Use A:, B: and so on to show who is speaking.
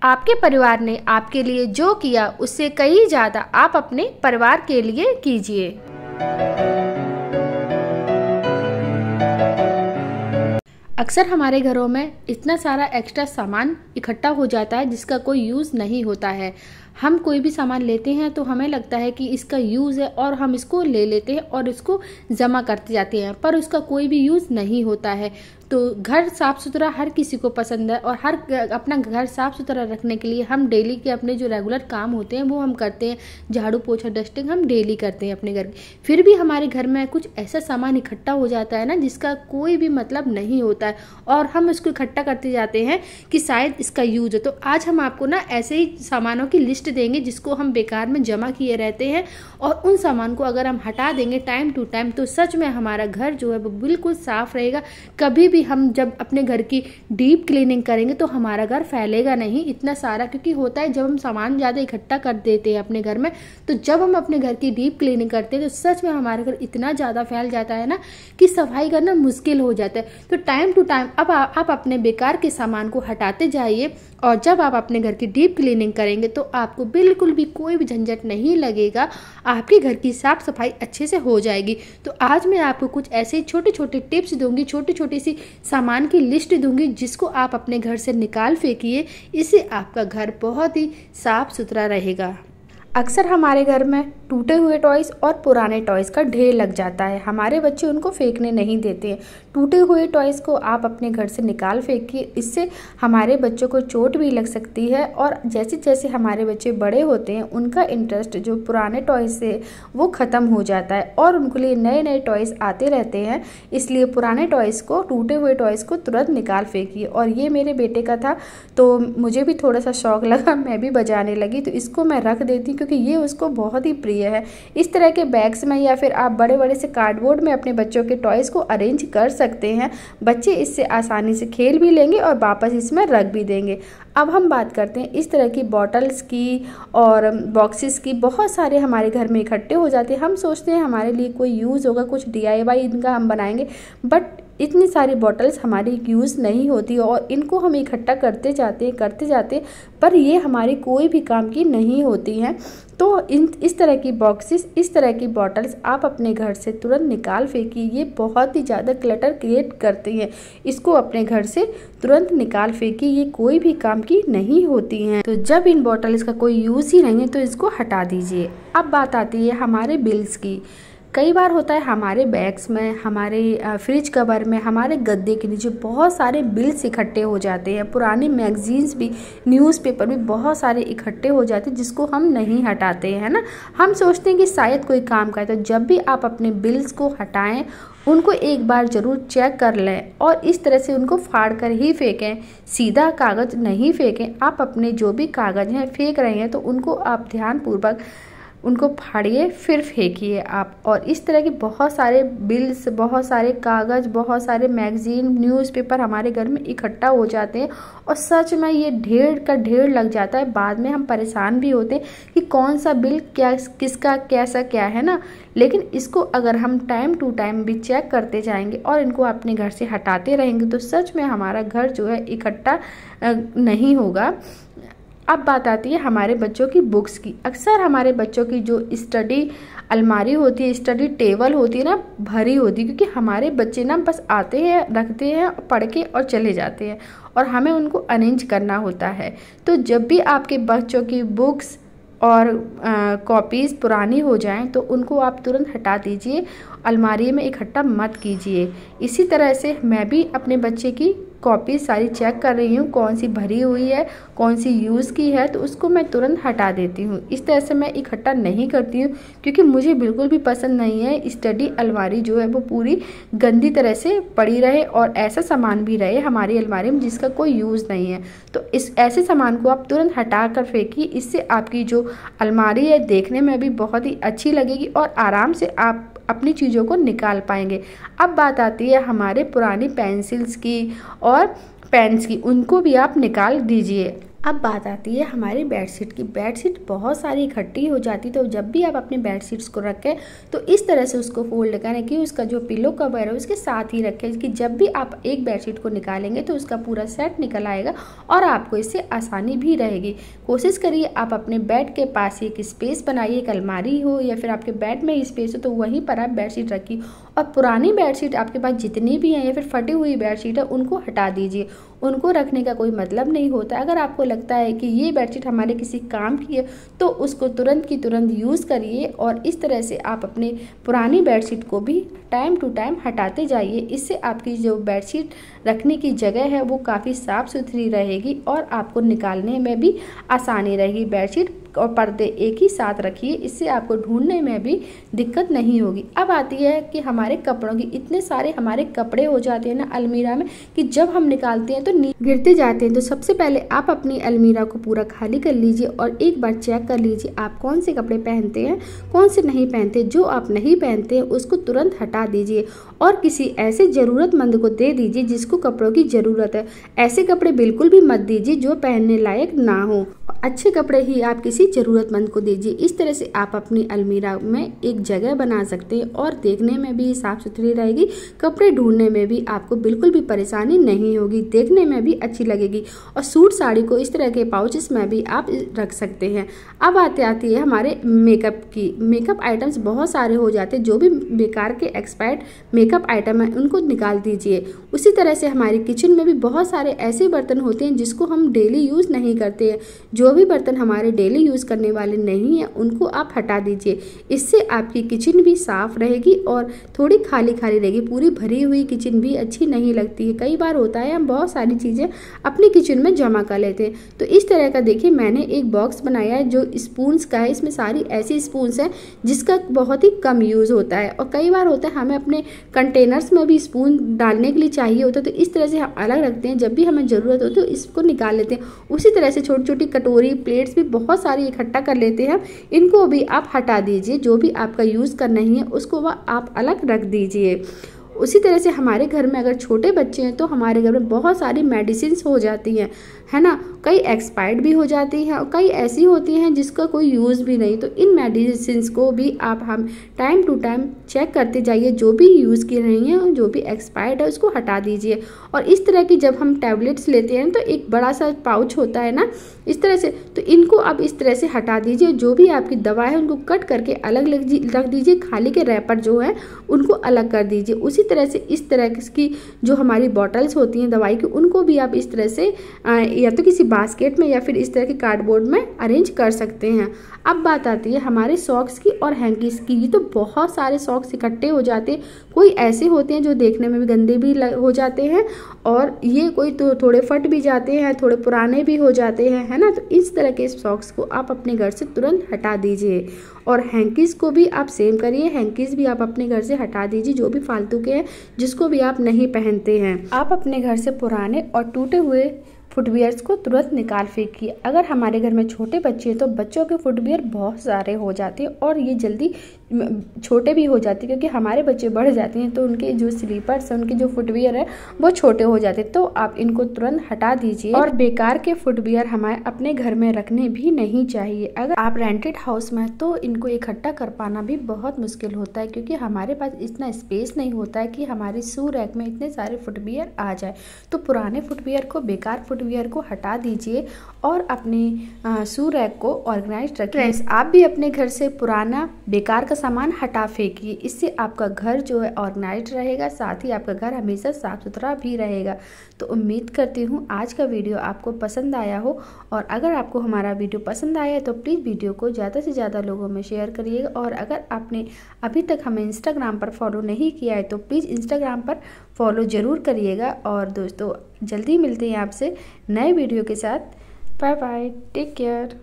A: आपके परिवार ने आपके लिए जो किया उससे कहीं ज़्यादा आप अपने परिवार के लिए कीजिए। अक्सर हमारे घरों में इतना सारा एक्स्ट्रा सामान इकट्ठा हो जाता है जिसका कोई यूज़ नहीं होता है। हम कोई भी सामान लेते हैं तो हमें लगता है कि इसका यूज़ है और हम इसको ले लेते हैं और इसको जमा करते जाते हैं, पर उसका कोई भी यूज़ नहीं होता है। तो घर साफ़ सुथरा हर किसी को पसंद है और हर अपना घर साफ़ सुथरा रखने के लिए हम डेली के अपने जो रेगुलर काम होते हैं वो हम करते हैं। झाड़ू पोछा डस्टिंग हम डेली करते हैं अपने घर की। फिर भी हमारे घर में कुछ ऐसा सामान इकट्ठा हो जाता है ना जिसका कोई भी मतलब नहीं होता है और हम इसको इकट्ठा करते जाते हैं कि शायद इसका यूज है। तो आज हम आपको ना ऐसे ही सामानों की लिस्ट देंगे जिसको हम बेकार में जमा किए रहते हैं और उन सामान को अगर हम हटा देंगे टाइम टू टाइम तो सच में हमारा घर जो है वो बिल्कुल साफ रहेगा। कभी भी हम जब अपने घर की डीप क्लीनिंग करेंगे तो हमारा घर फैलेगा नहीं इतना सारा, क्योंकि होता है जब हम सामान ज़्यादा इकट्ठा कर देते हैं अपने घर में, तो जब हम अपने घर की डीप क्लीनिंग करते हैं तो सच में हमारा घर इतना ज़्यादा फैल जाता है ना कि सफाई करना मुश्किल हो जाता है। तो टाइम टू टाइम अब आप अपने बेकार के सामान को हटाते जाइए और जब आप अपने घर की डीप क्लीनिंग करेंगे तो आपको बिल्कुल भी कोई भी झंझट नहीं लगेगा, आपके घर की साफ सफाई अच्छे से हो जाएगी। तो आज मैं आपको कुछ ऐसे छोटे छोटे टिप्स दूंगी, छोटी छोटी सी सामान की लिस्ट दूंगी जिसको आप अपने घर से निकाल फेंकिए। इससे आपका घर बहुत ही साफ सुथरा रहेगा। अक्सर हमारे घर में टूटे हुए टॉयज़ और पुराने टॉयज़ का ढेर लग जाता है। हमारे बच्चे उनको फेंकने नहीं देते हैं। टूटे हुए टॉयज़ को आप अपने घर से निकाल फेंकिए, इससे हमारे बच्चों को चोट भी लग सकती है और जैसे जैसे हमारे बच्चे बड़े होते हैं उनका इंटरेस्ट जो पुराने टॉयज़ से वो ख़त्म हो जाता है और उनके लिए नए नए टॉयज़ आते रहते हैं। इसलिए पुराने टॉयज़ को, टूटे हुए टॉयज़ को तुरंत निकाल फेंकिए। और ये मेरे बेटे का था तो मुझे भी थोड़ा सा शौक़ लगा, मैं भी बजाने लगी, तो इसको मैं रख देती क्योंकि ये उसको बहुत ही प्रिय है। इस तरह के बैग्स में या फिर आप बड़े बड़े से कार्डबोर्ड में अपने बच्चों के टॉयज़ को अरेंज कर सकते हैं। बच्चे इससे आसानी से खेल भी लेंगे और वापस इसमें रख भी देंगे। अब हम बात करते हैं इस तरह की बॉटल्स की और बॉक्सेस की। बहुत सारे हमारे घर में इकट्ठे हो जाते हैं। हम सोचते हैं हमारे लिए कोई यूज़ होगा, कुछ DIY इनका हम बनाएंगे, बट इतनी सारी बॉटल्स हमारी यूज़ नहीं होती और इनको हम इकट्ठा करते जाते पर ये हमारी कोई भी काम की नहीं होती हैं। तो इस तरह की बॉक्सेस, इस तरह की बॉटल्स आप अपने घर से तुरंत निकाल फेंकिए। ये बहुत ही ज़्यादा क्लटर क्रिएट करती हैं, इसको अपने घर से तुरंत निकाल फेंकिए, ये कोई भी काम की नहीं होती हैं। तो जब इन बॉटल्स का कोई यूज़ ही नहीं है तो इसको हटा दीजिए। अब बात आती है हमारे बिल्स की। कई बार होता है हमारे बैग्स में, हमारे फ्रिज कवर में, हमारे गद्दे के नीचे बहुत सारे बिल्स इकट्ठे हो जाते हैं। पुराने मैगजीन्स भी, न्यूज़पेपर भी बहुत सारे इकट्ठे हो जाते हैं जिसको हम नहीं हटाते हैं ना। हम सोचते हैं कि शायद कोई काम का है। तो जब भी आप अपने बिल्स को हटाएं उनको एक बार ज़रूर चेक कर लें और इस तरह से उनको फाड़ कर ही फेंकें, सीधा कागज़ नहीं फेंकें। आप अपने जो भी कागज़ हैं फेंक रहे हैं तो उनको आप ध्यानपूर्वक उनको फाड़िए फिर फेंकिए आप। और इस तरह के बहुत सारे बिल्स, बहुत सारे कागज़, बहुत सारे मैगज़ीन, न्यूज़पेपर हमारे घर में इकट्ठा हो जाते हैं और सच में ये ढेर का ढेर लग जाता है। बाद में हम परेशान भी होते हैं कि कौन सा बिल क्या, किसका कैसा क्या है ना। लेकिन इसको अगर हम टाइम टू टाइम भी चेक करते जाएंगे और इनको अपने घर से हटाते रहेंगे तो सच में हमारा घर जो है इकट्ठा नहीं होगा। अब बात आती है हमारे बच्चों की बुक्स की। अक्सर हमारे बच्चों की जो स्टडी अलमारी होती है, स्टडी टेबल होती है ना, भरी होती है, क्योंकि हमारे बच्चे ना बस आते हैं, रखते हैं, पढ़ के और चले जाते हैं और हमें उनको अरेंज करना होता है। तो जब भी आपके बच्चों की बुक्स और कॉपीज़ पुरानी हो जाएं तो उनको आप तुरंत हटा दीजिए, अलमारी में इकट्ठा मत कीजिए। इसी तरह से मैं भी अपने बच्चे की कॉपी सारी चेक कर रही हूँ, कौन सी भरी हुई है, कौन सी यूज़ की है, तो उसको मैं तुरंत हटा देती हूँ। इस तरह से मैं इकट्ठा नहीं करती हूँ क्योंकि मुझे बिल्कुल भी पसंद नहीं है स्टडी अलमारी जो है वो पूरी गंदी तरह से पड़ी रहे और ऐसा सामान भी रहे हमारी अलमारी में जिसका कोई यूज़ नहीं है। तो इस ऐसे सामान को आप तुरंत हटा कर फेंकिए। इससे आपकी जो अलमारी है देखने में भी बहुत ही अच्छी लगेगी और आराम से आप अपनी चीज़ों को निकाल पाएंगे। अब बात आती है हमारे पुरानी पेंसिल्स की और पेन्स की, उनको भी आप निकाल दीजिए। अब बात आती है हमारी बेडशीट की। बेडशीट बहुत सारी इकट्ठी हो जाती, तो जब भी आप अपनी बेडशीट्स को रखें तो इस तरह से उसको फोल्ड करें कि उसका जो पिलो कवर है उसके साथ ही रखें, कि जब भी आप एक बेडशीट को निकालेंगे तो उसका पूरा सेट निकल आएगा और आपको इससे आसानी भी रहेगी। कोशिश करिए आप अपने बेड के पास एक स्पेस बनाइए, एक अलमारी हो या फिर आपके बेड में स्पेस हो तो वहीं पर आप बेडशीट रखिए। और पुरानी बेडशीट आपके पास जितनी भी हैं या फिर फटी हुई बेडशीट है उनको हटा दीजिए, उनको रखने का कोई मतलब नहीं होता। अगर आपको लगता है कि ये बेडशीट हमारे किसी काम की है तो उसको तुरंत की तुरंत यूज़ करिए और इस तरह से आप अपने पुरानी बेडशीट को भी टाइम टू टाइम हटाते जाइए। इससे आपकी जो बेडशीट रखने की जगह है वो काफ़ी साफ़ सुथरी रहेगी और आपको निकालने में भी आसानी रहेगी। बेडशीट और पर्दे एक ही साथ रखिए, इससे आपको ढूंढने में भी दिक्कत नहीं होगी। अब आती है कि हमारे कपड़ों की, इतने सारे हमारे कपड़े हो जाते हैं ना अलमीरा में कि जब हम निकालते हैं तो गिरते जाते हैं। तो सबसे पहले आप अपनी अलमीरा को पूरा खाली कर लीजिए और एक बार चेक कर लीजिए आप कौन से कपड़े पहनते हैं, कौन से नहीं पहनते। जो आप नहीं पहनते हैं उसको तुरंत हटा दीजिए और किसी ऐसे ज़रूरतमंद को दे दीजिए जिसको कपड़ों की ज़रूरत है। ऐसे कपड़े बिल्कुल भी मत दीजिए जो पहनने लायक ना हो, अच्छे कपड़े ही आप किसी ज़रूरतमंद को दीजिए। इस तरह से आप अपनी अलमीरा में एक जगह बना सकते हैं और देखने में भी साफ़ सुथरी रहेगी, कपड़े ढूंढने में भी आपको बिल्कुल भी परेशानी नहीं होगी, देखने में भी अच्छी लगेगी। और सूट साड़ी को इस तरह के पाउचेस में भी आप रख सकते हैं। अब आती है हमारे मेकअप की। मेकअप आइटम्स बहुत सारे हो जाते हैं, जो भी बेकार के एक्सपायर्ड मेकअप आइटम है उनको निकाल दीजिए। उसी तरह से हमारे किचन में भी बहुत सारे ऐसे बर्तन होते हैं जिसको हम डेली यूज़ नहीं करते हैं। जो भी बर्तन हमारे डेली यूज़ करने वाले नहीं हैं उनको आप हटा दीजिए। इससे आपकी किचन भी साफ़ रहेगी और थोड़ी खाली खाली रहेगी। पूरी भरी हुई किचन भी अच्छी नहीं लगती है। कई बार होता है हम बहुत सारी चीज़ें अपनी किचन में जमा कर लेते हैं। तो इस तरह का देखिए मैंने एक बॉक्स बनाया है जो स्पून्स का है। इसमें सारी ऐसी स्पून्स हैं जिसका बहुत ही कम यूज़ होता है और कई बार होता है हमें अपने कंटेनर्स में भी स्पून डालने के लिए चाहिए होता है, तो इस तरह से हम अलग रखते हैं। जब भी हमें ज़रूरत हो तो इसको निकाल लेते हैं। उसी तरह से छोटी छोटी कटोरी प्लेट्स भी बहुत सारी इकट्ठा कर लेते हैं, इनको भी आप हटा दीजिए। जो भी आपका यूज़ करना ही है उसको वह आप अलग रख दीजिए। उसी तरह से हमारे घर में अगर छोटे बच्चे हैं तो हमारे घर में बहुत सारी मेडिसिन्स हो जाती हैं, है ना। कई एक्सपायर्ड भी हो जाती हैं और कई ऐसी होती हैं जिसका कोई यूज़ भी नहीं। तो इन मेडिसिन्स को भी आप हम टाइम टू टाइम चेक करते जाइए, जो भी यूज़ की रही हैं जो भी एक्सपायर्ड है उसको हटा दीजिए। और इस तरह की जब हम टैबलेट्स लेते हैं तो एक बड़ा सा पाउच होता है ना इस तरह से, तो इनको आप इस तरह से हटा दीजिए। जो भी आपकी दवा है उनको कट करके अलग रख दीजिए, खाली के रैपर जो है उनको अलग कर दीजिए। उसी तरह से इस तरह की जो हमारी बॉटल्स होती हैं दवाई की उनको भी आप इस तरह से या तो किसी बास्केट में या फिर इस तरह के कार्डबोर्ड में अरेंज कर सकते हैं। अब बात आती है हमारे सॉक्स की और हैंकीज की। ये तो बहुत सारे सॉक्स इकट्ठे हो जाते हैं। कोई ऐसे होते हैं जो देखने में भी गंदे भी हो जाते हैं और ये कोई तो थोड़े फट भी जाते हैं, थोड़े पुराने भी हो जाते हैं, है ना। तो इस तरह के सॉक्स को आप अपने घर से तुरंत हटा दीजिए। और हैंकीज को भी आप सेम करिए, हैंकीज भी आप अपने घर से हटा दीजिए जो भी फालतू के हैं जिसको भी आप नहीं पहनते हैं। आप अपने घर से पुराने और टूटे हुए फुटवियर्स को तुरंत निकाल फेंकिए। अगर हमारे घर में छोटे बच्चे हैं तो बच्चों के फुटवियर बहुत सारे हो जाते हैं और ये जल्दी छोटे भी हो जाते हैं क्योंकि हमारे बच्चे बढ़ जाते हैं तो उनके जो स्लीपर्स हैं, उनके जो फुटवियर है वो छोटे हो जाते हैं। तो आप इनको तुरंत हटा दीजिए। और बेकार के फुटवियर हमारे अपने घर में रखने भी नहीं चाहिए। अगर आप रेंटेड हाउस में तो इनको इकट्ठा कर पाना भी बहुत मुश्किल होता है क्योंकि हमारे पास इतना स्पेस नहीं होता है कि हमारे शू रैक में इतने सारे फुटवियर आ जाए। तो पुराने फुटवियर को, बेकार फुटवियर को हटा दीजिए और अपने शू रैक को ऑर्गेनाइज रखिए। आप भी अपने घर से पुराना बेकार का सामान हटा फेंकिए। इससे आपका घर जो है ऑर्गेनाइज रहेगा, साथ ही आपका घर हमेशा साफ सुथरा भी रहेगा। तो उम्मीद करती हूँ आज का वीडियो आपको पसंद आया हो और अगर आपको हमारा वीडियो पसंद आया है तो प्लीज़ वीडियो को ज़्यादा से ज़्यादा लोगों में शेयर करिएगा। और अगर आपने अभी तक हमें इंस्टाग्राम पर फॉलो नहीं किया है तो प्लीज़ इंस्टाग्राम पर फॉलो ज़रूर करिएगा। और दोस्तों जल्दी मिलते हैं आपसे नए वीडियो के साथ। Bye bye, take care.